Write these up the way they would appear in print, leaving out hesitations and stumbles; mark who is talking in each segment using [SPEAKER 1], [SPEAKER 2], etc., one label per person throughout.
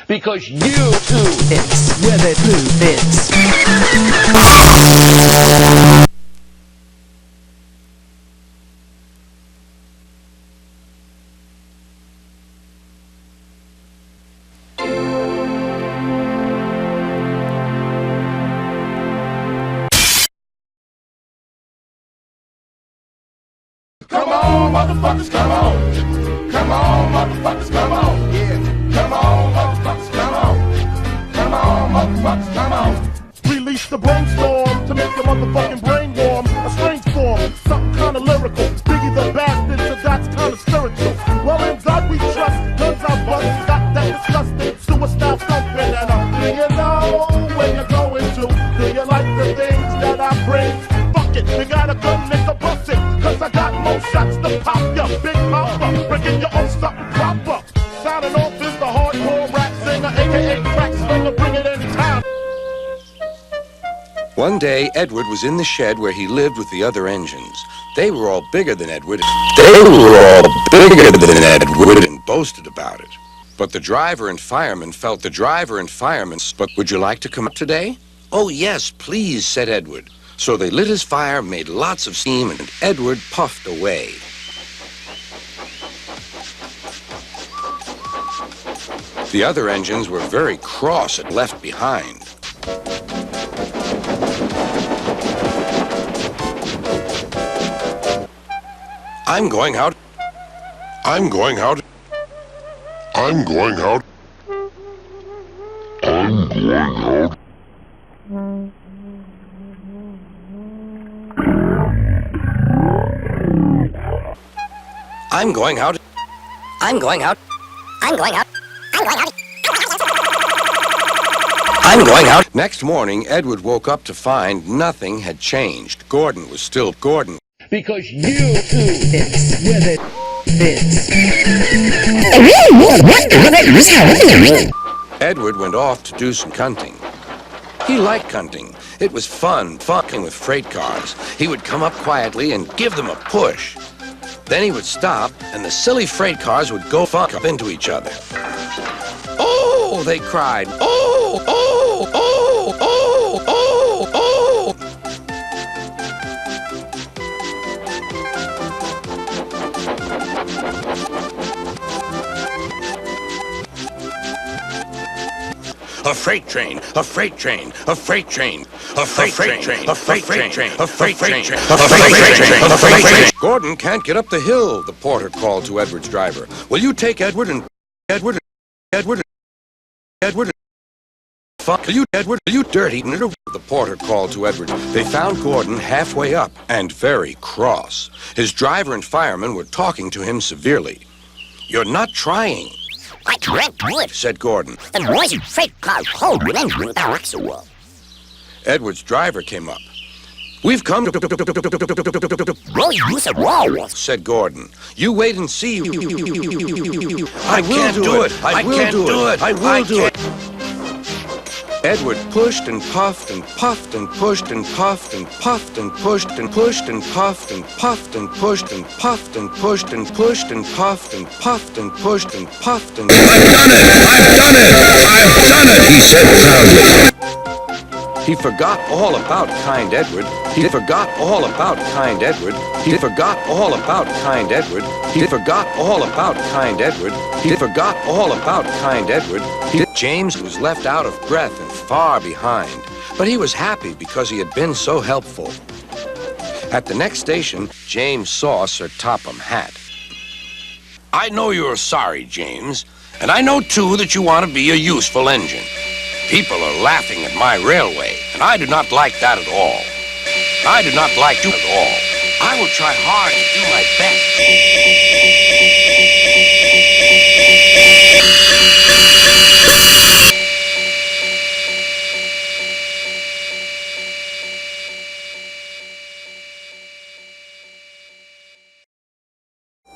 [SPEAKER 1] Because you too.
[SPEAKER 2] It's where they blue bits.
[SPEAKER 1] Come on, motherfuckers, come on. Come on, motherfuckers, come on. Yeah. Come on, motherfuckers, come on. Come on, motherfuckers, come on.
[SPEAKER 3] Release the brainstorm to make your motherfucking brain warm. A strange form, something kinda lyrical. Biggie the bastard, so that's kinda spiritual. Well, in God we trust, guns out bust, got that disgusting suicide thumping. And do you know where you're going to? Do you like the things that I bring? Fuck it, you gotta go nigga bust it. Cause I got more shots to pop ya, big papa. Breaking your own something proper. Signing off is the hardcore rap singer, aka crack slinger, bring it in town.
[SPEAKER 4] One day, Edward was in the shed where he lived with the other engines. They were all bigger than Edward. And boasted about it. But the driver and fireman felt but would you like to come up today? Oh, yes, please, said Edward. So they lit his fire, made lots of steam, and Edward puffed away. The other engines were very cross and left behind. I'm going out. I'm going out. I'm going out. I'm going out. I'm going out. I'm going out. I'm going out. I'm going out. I'm going out. Next morning, Edward woke up to find nothing had changed. Gordon was still Gordon.
[SPEAKER 1] Because you too.
[SPEAKER 2] It's where they bits.
[SPEAKER 4] Edward went off to do some cunting. He liked cunting. It was fun fucking with freight cars. He would come up quietly and give them a push. Then he would stop, and the silly freight cars would go fuck up into each other. Oh, they cried. Oh, oh, oh, oh, oh, oh. A freight train, a freight train, a freight train, a freight train, a freight train, a freight train, a freight train, a freight train. Gordon can't get up the hill, the porter called to Edward's driver. Will you take Edward and fuck you, Edward, you dirty little. The porter called to Edward. They found Gordon halfway up and very cross. His driver and fireman were talking to him severely. You're not trying.
[SPEAKER 5] I can't do it,
[SPEAKER 4] said Gordon.
[SPEAKER 5] And why is freight car cold with engine axle?
[SPEAKER 4] Edward's driver came up. We've come to...
[SPEAKER 5] Well, use a wall,
[SPEAKER 4] said Gordon. You wait and see.
[SPEAKER 1] I will do it. I will do it.
[SPEAKER 4] I will do it. Edward pushed and puffed and puffed and pushed and puffed and puffed and pushed and pushed and puffed and puffed and pushed and puffed and pushed and pushed and puffed and puffed and pushed and puffed and...
[SPEAKER 6] I've done it! I've done it! I've done it! He said proudly.
[SPEAKER 4] He forgot all about kind Edward. He forgot all about kind Edward. He forgot all about kind Edward. He forgot all about kind Edward. He forgot all about kind Edward. James was left out of breath and far behind, but he was happy because he had been so helpful. At the next station, James saw Sir Topham Hatt. I know you're sorry, James, and I know, too, that you want to be a useful engine. People are laughing at my railway, and I do not like that at all. I do not like you at all. I will try hard to do my best.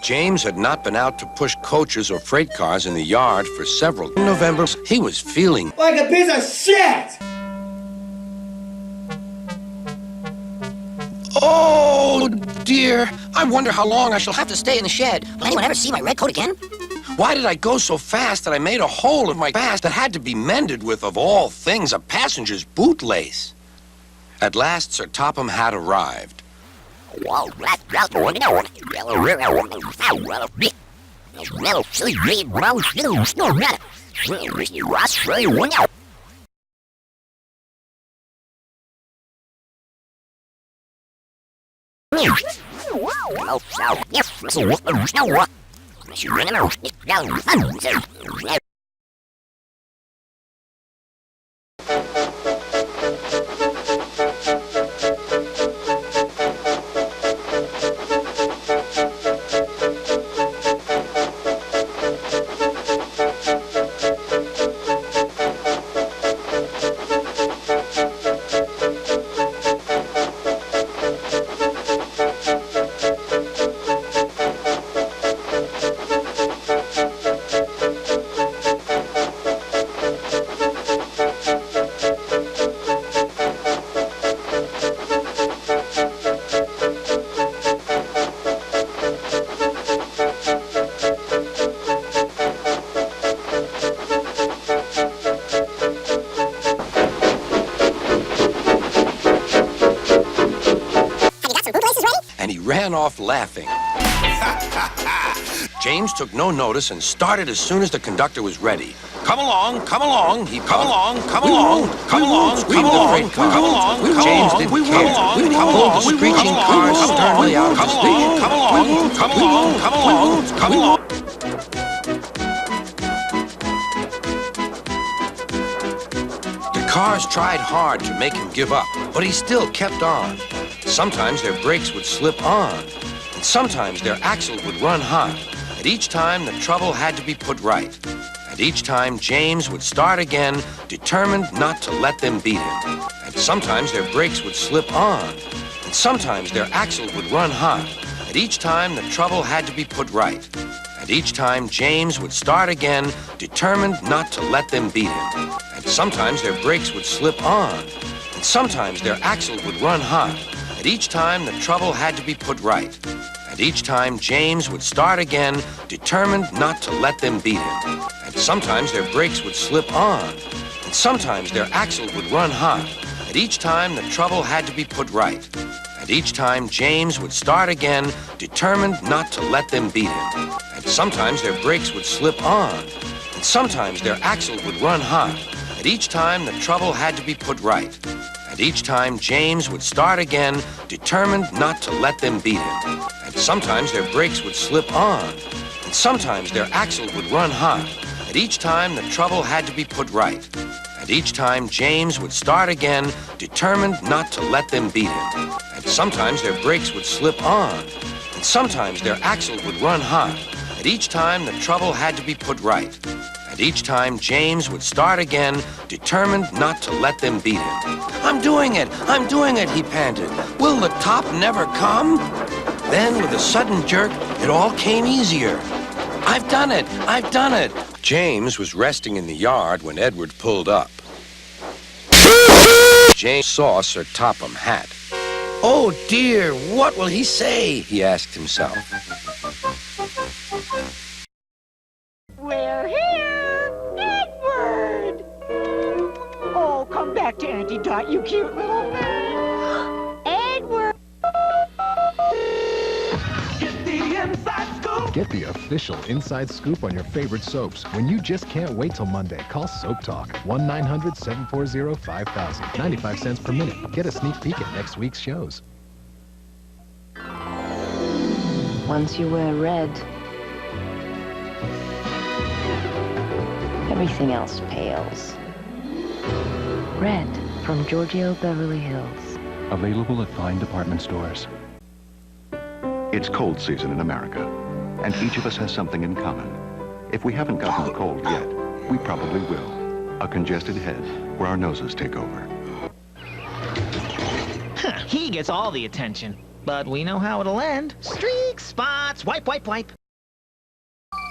[SPEAKER 4] James had not been out to push coaches or freight cars in the yard for several Novembers. He was feeling
[SPEAKER 7] like a piece of shit!
[SPEAKER 5] Oh, dear. I wonder how long I shall have to stay in the shed. Will anyone ever see my red coat again?
[SPEAKER 4] Why did I go so fast that I made a hole in my back that had to be mended with, of all things, a passenger's bootlace? At last, Sir Topham Hatt arrived. Ran off laughing. James took no notice and started as soon as the conductor was ready. Come along, come along, he come along, come along, come along, come along, come along. James didn't care. He pulled the screeching cars sternly out of the station. Come along, come along, come along, come along. The cars tried hard to make him give up, but he still kept on. Sometimes their brakes would slip on, and sometimes their axle would run hot, and each time the trouble had to be put right. And each time James would start again, determined not to let them beat him. And sometimes their brakes would slip on, and sometimes their axle would run hot, and each time the trouble had to be put right. And each time James would start again, determined not to let them beat him. And sometimes their brakes would slip on, and sometimes their axle would run hot, and each time the trouble had to be put right. And each time James would start again, determined not to let them beat him. And sometimes their brakes would slip on, and sometimes their axle would run hot, and each time the trouble had to be put right. And each time James would start again, determined not to let them beat him. And sometimes their brakes would slip on, and sometimes their axle would run hot, and each time the trouble had to be put right. And each time James would start again, determined not to let them beat him. And sometimes their brakes would slip on, and sometimes their axle would run hot, and each time the trouble had to be put right. And each time James would start again, determined not to let them beat him. And sometimes their brakes would slip on, and sometimes their axle would run hot, and each time the trouble had to be put right. And each time James would start again, determined not to let them beat him. I'm doing it, he panted. Will the top never come? Then, with a sudden jerk, it all came easier. I've done it, I've done it. James was resting in the yard when Edward pulled up. James saw Sir Topham Hatt. Oh dear, what will he say? He asked himself.
[SPEAKER 7] We're here! Edward! Oh, come back to Auntie Dot, you cute little thing. Edward!
[SPEAKER 1] Get the inside scoop.
[SPEAKER 8] Get the official inside scoop on your favorite soaps. When you just can't wait till Monday, call Soap Talk. 1-900-740-5000. 95 cents per minute. Get a sneak peek at next week's shows.
[SPEAKER 9] Once you wear red, everything else pales. Red from Giorgio Beverly Hills.
[SPEAKER 10] Available at fine department stores.
[SPEAKER 11] It's cold season in America, and each of us has something in common. If we haven't gotten a cold yet, we probably will. A congested head, where our noses take over.
[SPEAKER 12] He gets all the attention, but we know how it'll end. Streaks, spots, wipe, wipe, wipe.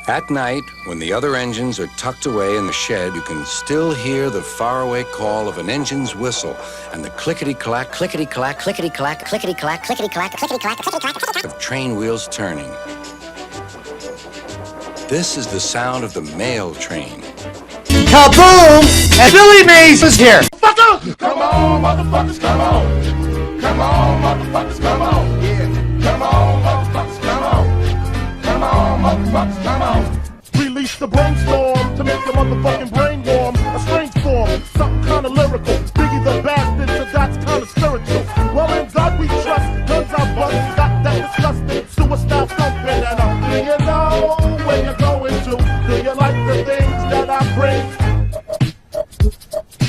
[SPEAKER 4] At night, when the other engines are tucked away in the shed, you can still hear the faraway call of an engine's whistle and the clickety-clack, clickety-clack, clickety-clack, clickety-clack, clickety-clack, clickety-clack, clickety-clack of train wheels turning. This is the sound of the mail train.
[SPEAKER 2] Kaboom! And Billy Mays is here.
[SPEAKER 3] Fucker!
[SPEAKER 1] Come on, motherfuckers, come on. Come on, motherfuckers, come on. Yeah. Come on, motherfuckers, come on. Come on, motherfuckers, come on.
[SPEAKER 3] Release the brainstorm to make your motherfucking brain warm. A strange form, something kinda lyrical. Biggie the bastard, so that's kinda spiritual. Well, in God we trust, guns I bust, got that disgusting suicide thumping. And do you know where you're going to? Do you like the things that I bring?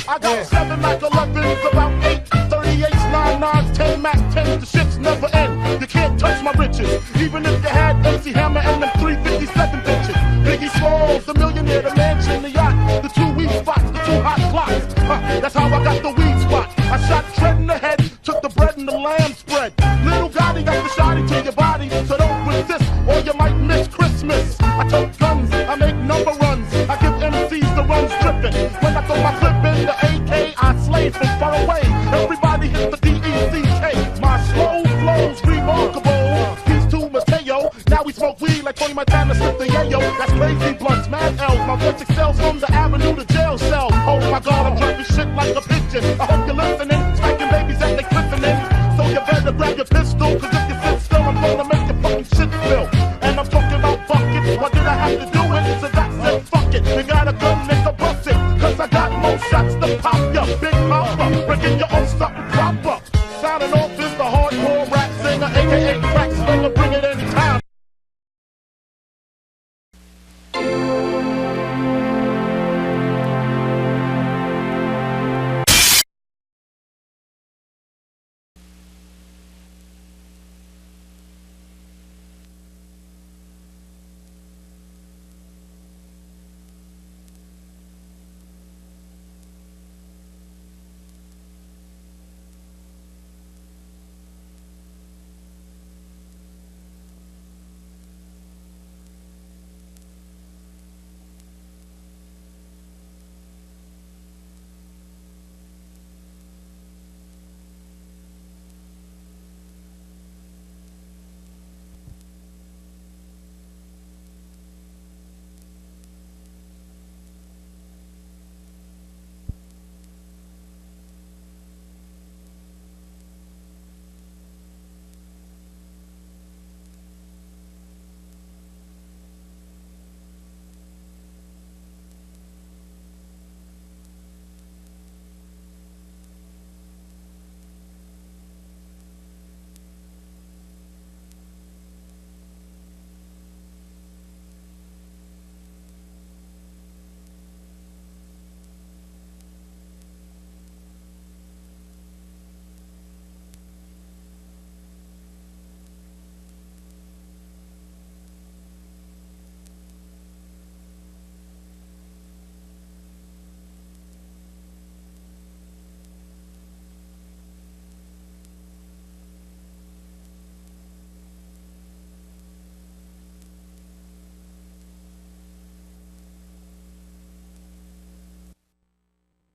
[SPEAKER 3] I got 7 Mac 11s, about 8 38s, 9 9s, 10 Mac 10s. The shit's never end. You can't touch my riches, even if you had MC Hammer and them 357 bitches. Biggie Smalls, the millionaire, the mansion, the yacht, the 2 weed spots, the 2 hot clocks. That's how I got the weed spot. I shot Tread in the head, took the bread and the lamb spread. Little Gotti got the shotty to your body, so don't resist or you might miss Christmas. I tote guns, I make number runs, I give MCs the runs dripping. When I throw my clip in the AK, I slay from far away. Everybody hits the DECK. My slow flow's remarkable. Peace to Mateo. Now we smoke weed like Tony Montana slipped the yayo. That's crazy blunts, mad L's. My voice excels from the avenue to jail cell. Oh my God, I'm dropping shit like a pigeon. I hope you're listening, smacking babies as they glistening. So you better grab your pistol, cause if you sit still, I'm gonna make your fucking shit spill. And I'm talking about buckets. Why did I have to do it? So that's it, fuck it. You got a gun, nigga, bust it. Cause I got more shots to pop ya. Big mouth, breaking your own stuff.